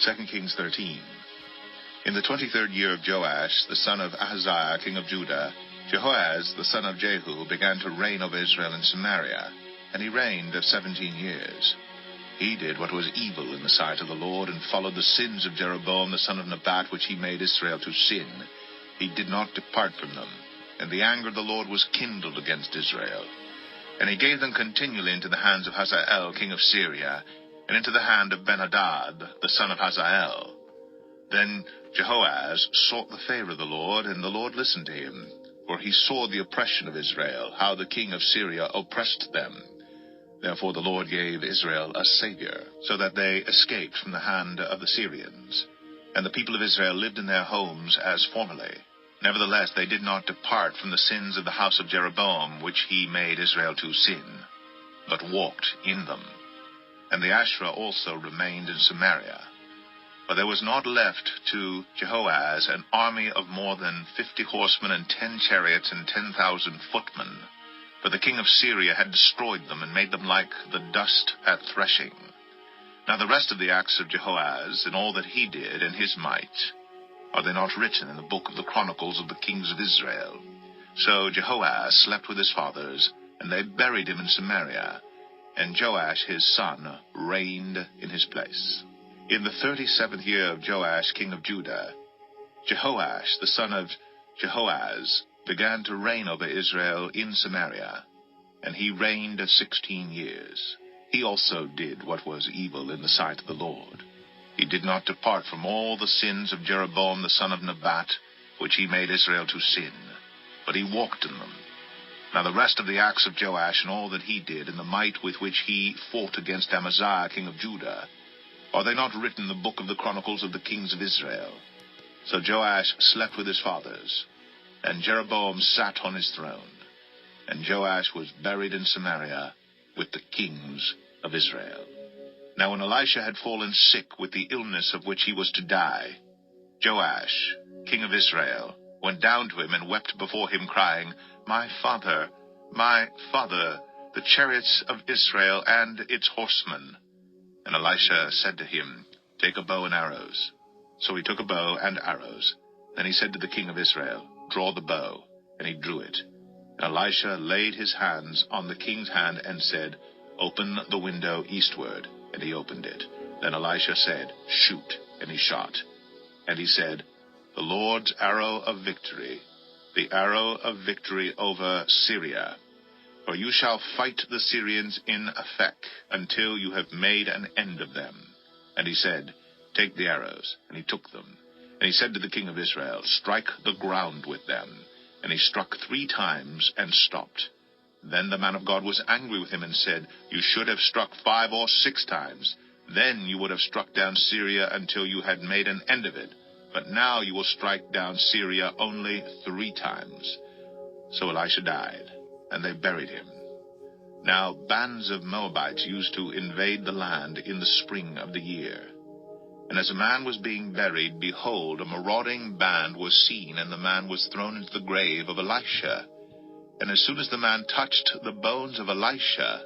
2 Kings 13. In the 23rd year of Joash, the son of Ahaziah, king of Judah, Jehoaz, the son of Jehu, began to reign over Israel in Samaria, and he reigned 17 years. He did what was evil in the sight of the Lord, and followed the sins of Jeroboam the son of Nebat, which he made Israel to sin. He did not depart from them, and the anger of the Lord was kindled against Israel. And he gave them continually into the hands of Hazael, king of Syria, and into the hand of Ben-Hadad, the son of Hazael. Then Jehoaz sought the favor of the Lord, and the Lord listened to him. For he saw the oppression of Israel, how the king of Syria oppressed them. Therefore the Lord gave Israel a savior, so that they escaped from the hand of the Syrians. And the people of Israel lived in their homes as formerly. Nevertheless they did not depart from the sins of the house of Jeroboam, which he made Israel to sin, but walked in them. And the Asherah also remained in Samaria. For there was not left to Jehoaz an army of more than 50 horsemen and 10 chariots and 10,000 footmen. For the king of Syria had destroyed them and made them like the dust at threshing. Now the rest of the acts of Jehoaz, and all that he did, and his might, are they not written in the book of the Chronicles of the kings of Israel? So Jehoaz slept with his fathers, and they buried him in Samaria, and Joash his son reigned in his place. In the 37th year of Joash king of Judah, Jehoash the son of Jehoaz began to reign over Israel in Samaria, and he reigned 16 years. He also did what was evil in the sight of the Lord. He did not depart from all the sins of Jeroboam the son of Nebat, which he made Israel to sin, but he walked in them. Now the rest of the acts of Joash, and all that he did, and the might with which he fought against Amaziah king of Judah, are they not written in the book of the Chronicles of the kings of Israel? So Joash slept with his fathers, and Jeroboam sat on his throne, and Joash was buried in Samaria with the kings of Israel. Now when Elisha had fallen sick with the illness of which he was to die, Joash, king of Israel, went down to him and wept before him, crying, my father, the chariots of Israel and its horsemen. And Elisha said to him, take a bow and arrows. So he took a bow and arrows. Then he said to the king of Israel, draw the bow. And he drew it. And Elisha laid his hands on the king's hand and said, open the window eastward. And he opened it. Then Elisha said, shoot. And he shot. And he said, the Lord's arrow of victory, the arrow of victory over Syria. For you shall fight the Syrians in Aphek until you have made an end of them. And he said, take the arrows. And he took them. And he said to the king of Israel, strike the ground with them. And he struck 3 times and stopped. Then the man of God was angry with him and said, you should have struck 5 or 6 times. Then you would have struck down Syria until you had made an end of it. But now you will strike down Syria only 3 times. So Elisha died, and they buried him. Now bands of Moabites used to invade the land in the spring of the year. And as a man was being buried, behold, a marauding band was seen, and the man was thrown into the grave of Elisha. And as soon as the man touched the bones of Elisha,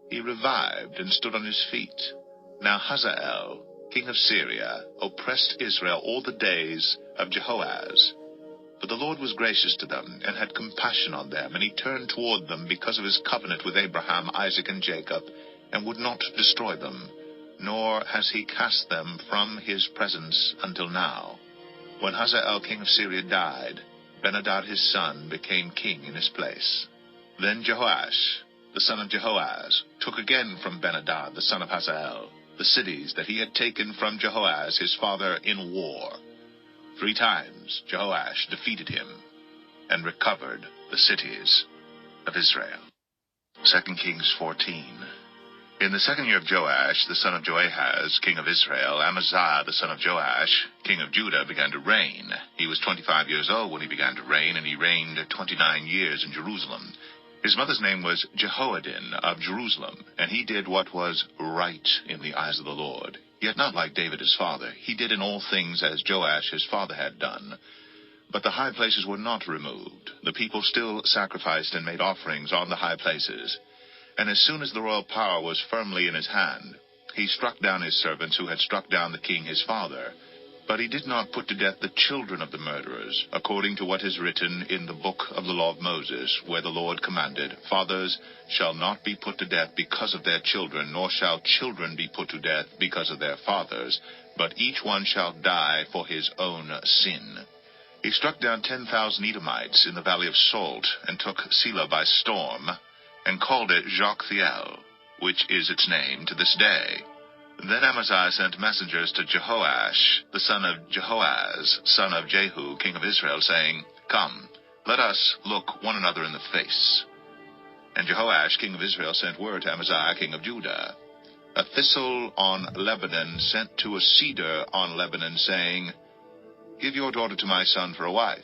he revived and stood on his feet. Now Hazael, king of Syria, oppressed Israel all the days of Jehoaz. But the Lord was gracious to them, and had compassion on them, and he turned toward them because of his covenant with Abraham, Isaac, and Jacob, and would not destroy them, nor has he cast them from his presence until now. When Hazael king of Syria died, Ben-Hadad his son became king in his place. Then Jehoash, the son of Jehoaz, took again from Ben-Hadad the son of Hazael the cities that he had taken from Jehoaz his father in war. 3 times Jehoash defeated him, and recovered the cities of Israel. 2 Kings 14. In the 2nd year of Joash, the son of Joahaz, king of Israel, Amaziah, the son of Joash, king of Judah, began to reign. He was 25 years old when he began to reign, and he reigned 29 years in Jerusalem. His mother's name was Jehoadin of Jerusalem, and he did what was right in the eyes of the Lord. Yet not like David his father. He did in all things as Joash his father had done. But the high places were not removed. The people still sacrificed and made offerings on the high places. And as soon as the royal power was firmly in his hand, he struck down his servants who had struck down the king his father. But he did not put to death the children of the murderers, according to what is written in the book of the law of Moses, where the Lord commanded, Fathers shall not be put to death because of their children, nor shall children be put to death because of their fathers, but each one shall die for his own sin. He struck down 10,000 Edomites in the valley of Salt, and took Selah by storm, and called it Joktheel, which is its name to this day. Then Amaziah sent messengers to Jehoash, the son of Jehoahaz, son of Jehu, king of Israel, saying, Come, let us look one another in the face. And Jehoash, king of Israel, sent word to Amaziah, king of Judah, A thistle on Lebanon sent to a cedar on Lebanon, saying, Give your daughter to my son for a wife.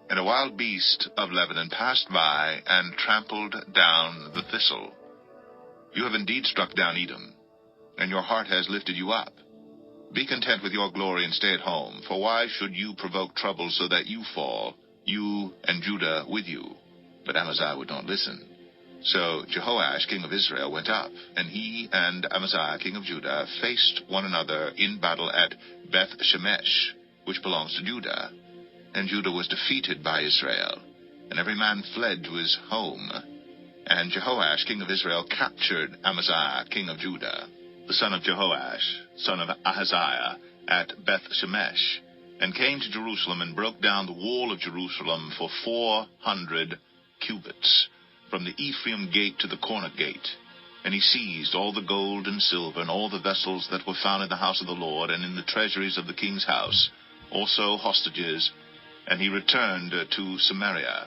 And a wild beast of Lebanon passed by and trampled down the thistle. You have indeed struck down Edom, and your heart has lifted you up. Be content with your glory and stay at home, for why should you provoke trouble so that you fall, you and Judah with you? But Amaziah would not listen. So Jehoash, king of Israel, went up, and he and Amaziah, king of Judah, faced one another in battle at Beth-Shemesh, which belongs to Judah. And Judah was defeated by Israel, and every man fled to his home. And Jehoash, king of Israel, captured Amaziah, king of Judah, the son of Jehoash, son of Ahaziah, at Beth-Shemesh, and came to Jerusalem and broke down the wall of Jerusalem for 400 cubits, from the Ephraim gate to the corner gate. And he seized all the gold and silver and all the vessels that were found in the house of the Lord and in the treasuries of the king's house, also hostages, and he returned to Samaria.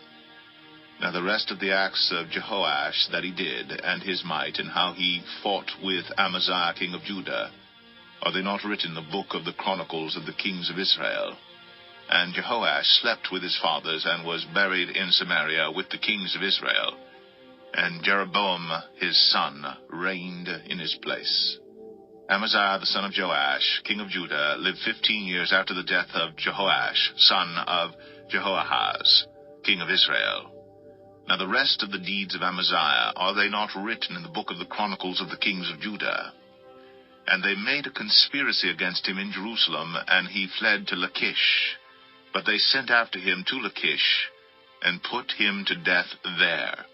Now the rest of the acts of Jehoash that he did, and his might, and how he fought with Amaziah king of Judah, are they not written in the book of the chronicles of the kings of Israel? And Jehoash slept with his fathers, and was buried in Samaria with the kings of Israel. And Jeroboam his son reigned in his place. Amaziah the son of Joash, king of Judah, lived 15 years after the death of Jehoash, son of Jehoahaz, king of Israel. Now the rest of the deeds of Amaziah, are they not written in the book of the chronicles of the kings of Judah? And they made a conspiracy against him in Jerusalem, and he fled to Lachish. But they sent after him to Lachish, and put him to death there.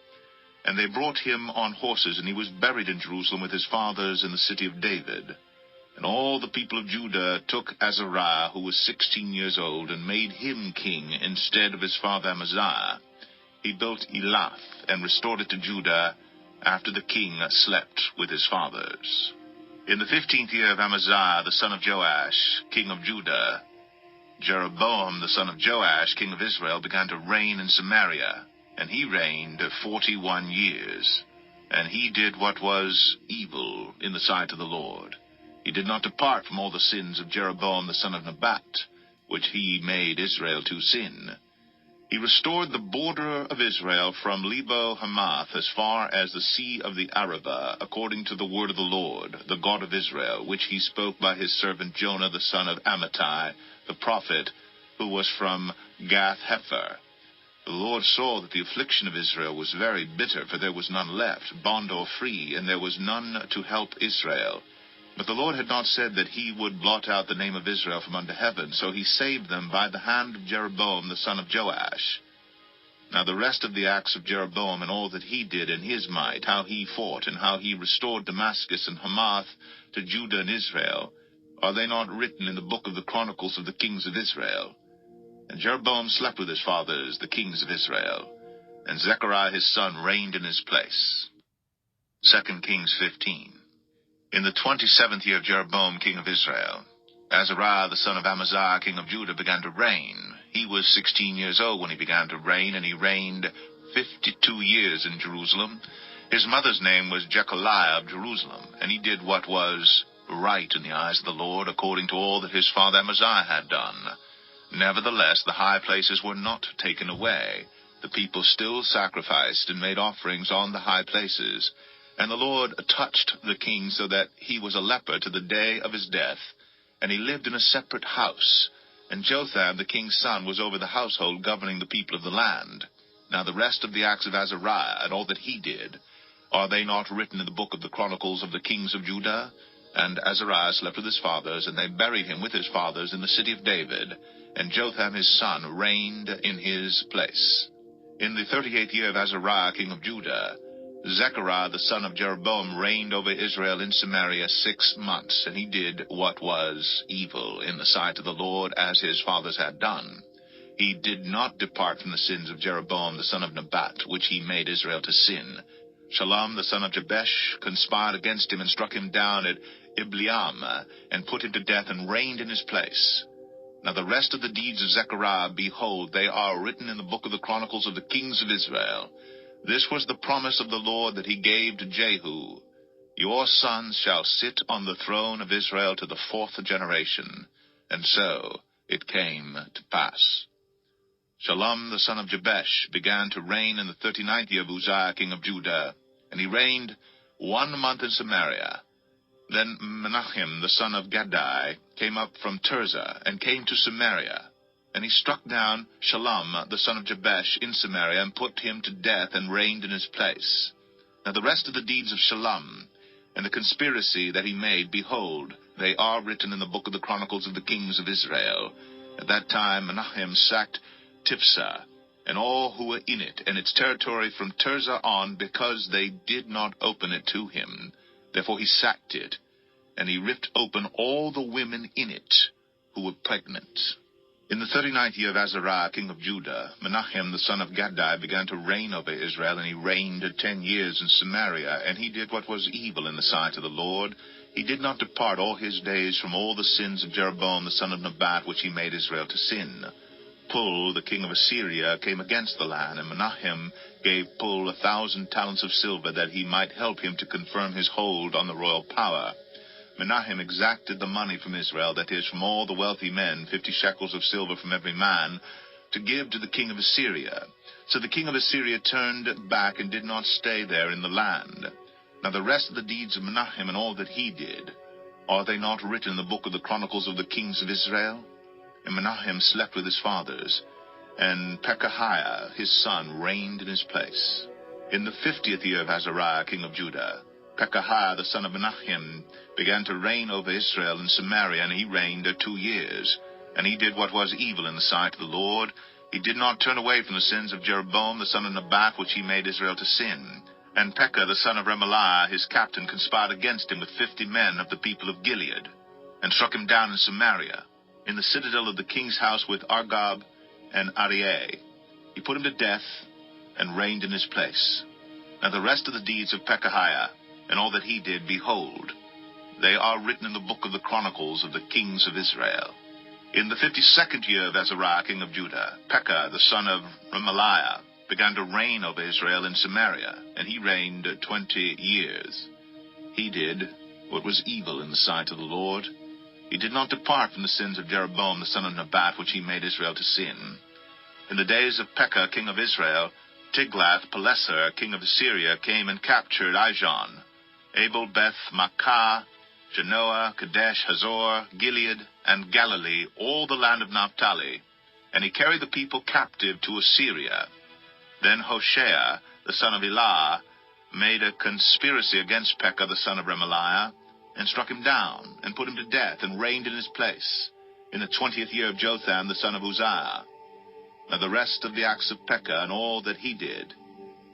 And they brought him on horses, and he was buried in Jerusalem with his fathers in the city of David. And all the people of Judah took Azariah, who was 16 years old, and made him king instead of his father Amaziah. He built Elath, and restored it to Judah, after the king slept with his fathers. In the 15th year of Amaziah, the son of Joash, king of Judah, Jeroboam, the son of Joash, king of Israel, began to reign in Samaria, and he reigned 41 years. And he did what was evil in the sight of the Lord. He did not depart from all the sins of Jeroboam the son of Nebat, which he made Israel to sin. He restored the border of Israel from Lebo Hamath as far as the sea of the Arabah, according to the word of the Lord, the God of Israel, which he spoke by his servant Jonah the son of Amittai, the prophet, who was from Gath-Hepher. The Lord saw that the affliction of Israel was very bitter, for there was none left, bond or free, and there was none to help Israel. But the Lord had not said that he would blot out the name of Israel from under heaven, so he saved them by the hand of Jeroboam the son of Joash. Now the rest of the acts of Jeroboam, and all that he did in his might, how he fought, and how he restored Damascus and Hamath to Judah and Israel, are they not written in the book of the chronicles of the kings of Israel? And Jeroboam slept with his fathers, the kings of Israel, and Zechariah his son reigned in his place. 2 Kings 15. In the 27th year of Jeroboam king of Israel, Azariah the son of Amaziah king of Judah began to reign. He was 16 years old when he began to reign, and he reigned 52 years in Jerusalem. His mother's name was Jechaliah of Jerusalem, and he did what was right in the eyes of the Lord, according to all that his father Amaziah had done. Nevertheless, the high places were not taken away. The people still sacrificed and made offerings on the high places. And the Lord touched the king so that he was a leper to the day of his death, and he lived in a separate house. And Jotham the king's son was over the household, governing the people of the land. Now the rest of the acts of Azariah, and all that he did, are they not written in the book of the chronicles of the kings of Judah? And Azariah slept with his fathers, and they buried him with his fathers in the city of David, and Jotham his son reigned in his place. In the 38th year of Azariah king of Judah, Zechariah the son of Jeroboam reigned over Israel in Samaria 6 months, and he did what was evil in the sight of the Lord, as his fathers had done. He did not depart from the sins of Jeroboam the son of Nebat, which he made Israel to sin. Shallum the son of Jabesh conspired against him and struck him down at Ibleam, and put him to death, and reigned in his place. Now the rest of the deeds of Zechariah, behold, they are written in the book of the Chronicles of the kings of Israel. This was the promise of the Lord that he gave to Jehu. Your sons shall sit on the throne of Israel to the 4th generation. And so it came to pass. Shallum the son of Jabesh began to reign in the 39th year of Uzziah king of Judah, and he reigned 1 month in Samaria. Then Menachem the son of Gadai came up from Tirzah, and came to Samaria. And he struck down Shallum the son of Jabesh in Samaria, and put him to death, and reigned in his place. Now the rest of the deeds of Shallum, and the conspiracy that he made, behold, they are written in the book of the Chronicles of the kings of Israel. At that time Menachem sacked Tiphsah, and all who were in it, and its territory from Tirzah on, because they did not open it to him. Therefore he sacked it, and he ripped open all the women in it who were pregnant. In the 39th year of Azariah king of Judah, Menachem the son of Gadai began to reign over Israel, and he reigned 10 years in Samaria, and he did what was evil in the sight of the Lord. He did not depart all his days from all the sins of Jeroboam the son of Nebat, which he made Israel to sin. Pul, the king of Assyria, came against the land, and Menachem gave Pul 1,000 talents of silver, that he might help him to confirm his hold on the royal power. Menachem exacted the money from Israel, that is, from all the wealthy men, 50 shekels of silver from every man, to give to the king of Assyria. So the king of Assyria turned back, and did not stay there in the land. Now the rest of the deeds of Menachem, and all that he did, are they not written in the book of the Chronicles of the kings of Israel? And Menachem slept with his fathers, and Pekahiah his son reigned in his place. In the 50th year of Azariah king of Judah, Pekahiah the son of Menachem began to reign over Israel in Samaria, and he reigned 2 years. And he did what was evil in the sight of the Lord. He did not turn away from the sins of Jeroboam the son of Nebat, which he made Israel to sin. And Pekah the son of Remaliah his captain conspired against him with 50 men of the people of Gilead, and struck him down in Samaria, in the citadel of the king's house, with Argob and Arieh. He put him to death, and reigned in his place. Now the rest of the deeds of Pekahiah, and all that he did, behold, they are written in the book of the Chronicles of the kings of Israel. In the 52nd year of Azariah king of Judah, Pekah the son of Remaliah began to reign over Israel in Samaria, and he reigned 20 years. He did what was evil in the sight of the Lord. He did not depart from the sins of Jeroboam the son of Nebat, which he made Israel to sin. In the days of Pekah king of Israel, Tiglath-Pileser king of Assyria came and captured Ijon, Abel Beth Makkah, Genoa, Kadesh, Hazor, Gilead, and Galilee, all the land of Naphtali, and he carried the people captive to Assyria. Then Hoshea the son of Elah made a conspiracy against Pekah the son of Remaliah, and struck him down, and put him to death, and reigned in his place, in the 20th year of Jotham the son of Uzziah. Now the rest of the acts of Pekah, and all that he did,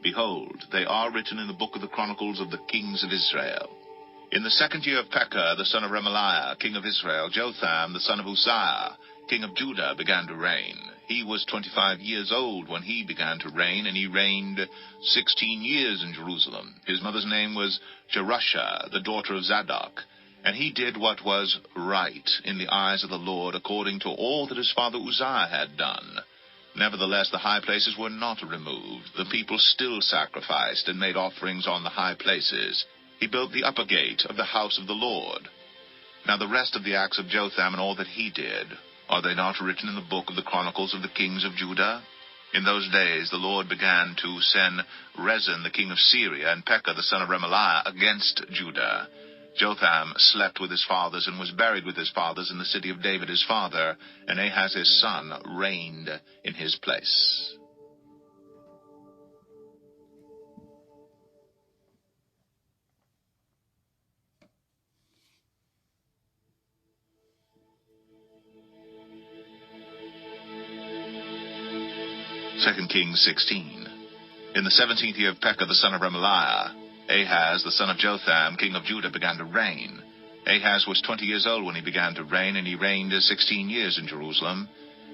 behold, they are written in the book of the Chronicles of the kings of Israel. In the 2nd year of Pekah the son of Remaliah, king of Israel, Jotham the son of Uzziah, king of Judah, began to reign. He was 25 years old when he began to reign, and he reigned 16 years in Jerusalem. His mother's name was Jerusha, the daughter of Zadok. And he did what was right in the eyes of the Lord, according to all that his father Uzziah had done. Nevertheless, the high places were not removed. The people still sacrificed and made offerings on the high places. He built the upper gate of the house of the Lord. Now the rest of the acts of Jotham, and all that he did, are they not written in the book of the Chronicles of the kings of Judah? In those days the Lord began to send Rezin the king of Syria, and Pekah the son of Remaliah, against Judah. Jotham slept with his fathers, and was buried with his fathers in the city of David his father, and Ahaz his son reigned in his place. 2 Kings 16. In the 17th year of Pekah the son of Remaliah, Ahaz the son of Jotham, king of Judah, began to reign. Ahaz was 20 years old when he began to reign, and he reigned 16 years in Jerusalem.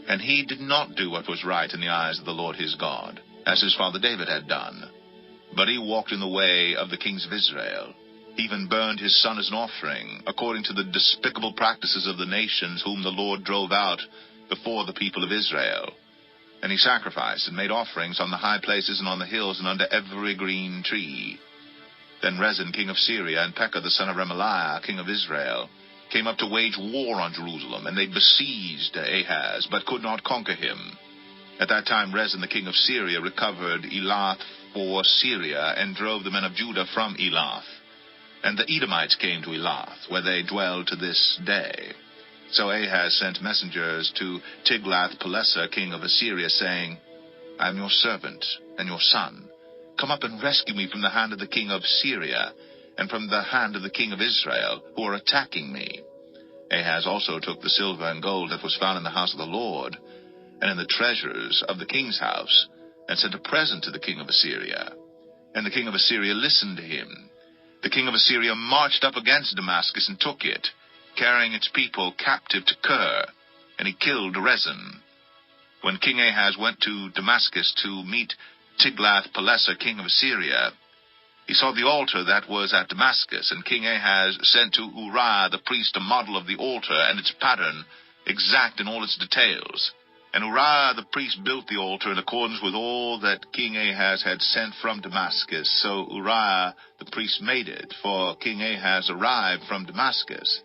And he did not do what was right in the eyes of the Lord his God, as his father David had done. But he walked in the way of the kings of Israel. He even burned his son as an offering, according to the despicable practices of the nations whom the Lord drove out before the people of Israel. And he sacrificed and made offerings on the high places and on the hills and under every green tree. Then Rezin, king of Syria, and Pekah the son of Remaliah, king of Israel, came up to wage war on Jerusalem, and they besieged Ahaz, but could not conquer him. At that time Rezin, the king of Syria, recovered Elath for Syria, and drove the men of Judah from Elath. And the Edomites came to Elath, where they dwell to this day. So Ahaz sent messengers to Tiglath-Pileser, king of Assyria, saying, I am your servant and your son. Come up and rescue me from the hand of the king of Syria, and from the hand of the king of Israel, who are attacking me. Ahaz also took the silver and gold that was found in the house of the Lord, and in the treasures of the king's house, and sent a present to the king of Assyria. And the king of Assyria listened to him. The king of Assyria marched up against Damascus and took it, carrying its people captive to Kir, and he killed Rezin. When King Ahaz went to Damascus to meet Tiglath-Pileser, king of Assyria, he saw the altar that was at Damascus, and King Ahaz sent to Uriah the priest a model of the altar and its pattern, exact in all its details. And Uriah the priest built the altar in accordance with all that King Ahaz had sent from Damascus. So Uriah the priest made it, for King Ahaz arrived from Damascus.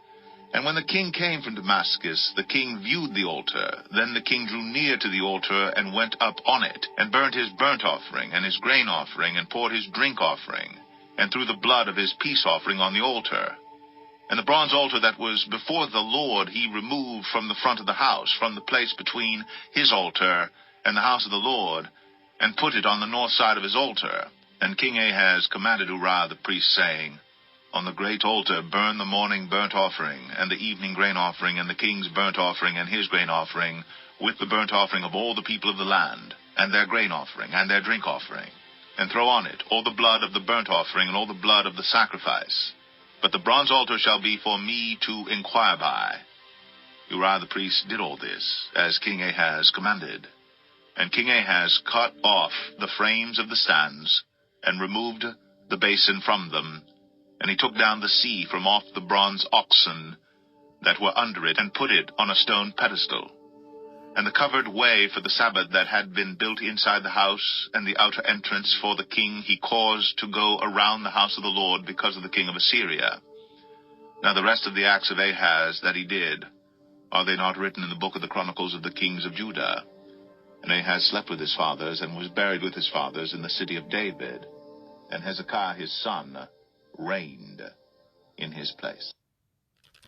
And when the king came from Damascus, the king viewed the altar. Then the king drew near to the altar and went up on it, and burnt his burnt offering and his grain offering, and poured his drink offering, and threw the blood of his peace offering on the altar. And the bronze altar that was before the Lord he removed from the front of the house, from the place between his altar and the house of the Lord, and put it on the north side of his altar. And King Ahaz commanded Uriah the priest, saying, On the great altar burn the morning burnt offering, and the evening grain offering, and the king's burnt offering, and his grain offering, with the burnt offering of all the people of the land, and their grain offering, and their drink offering. And throw on it all the blood of the burnt offering, and all the blood of the sacrifice. But the bronze altar shall be for me to inquire by. Uriah the priest did all this, as King Ahaz commanded. And King Ahaz cut off the frames of the stands, and removed the basin from them. And he took down the sea from off the bronze oxen that were under it, and put it on a stone pedestal. And the covered way for the Sabbath that had been built inside the house, and the outer entrance for the king, he caused to go around the house of the Lord because of the king of Assyria. Now the rest of the acts of Ahaz that he did, are they not written in the book of the Chronicles of the kings of Judah? And Ahaz slept with his fathers, and was buried with his fathers in the city of David. And Hezekiah his son reigned in his place.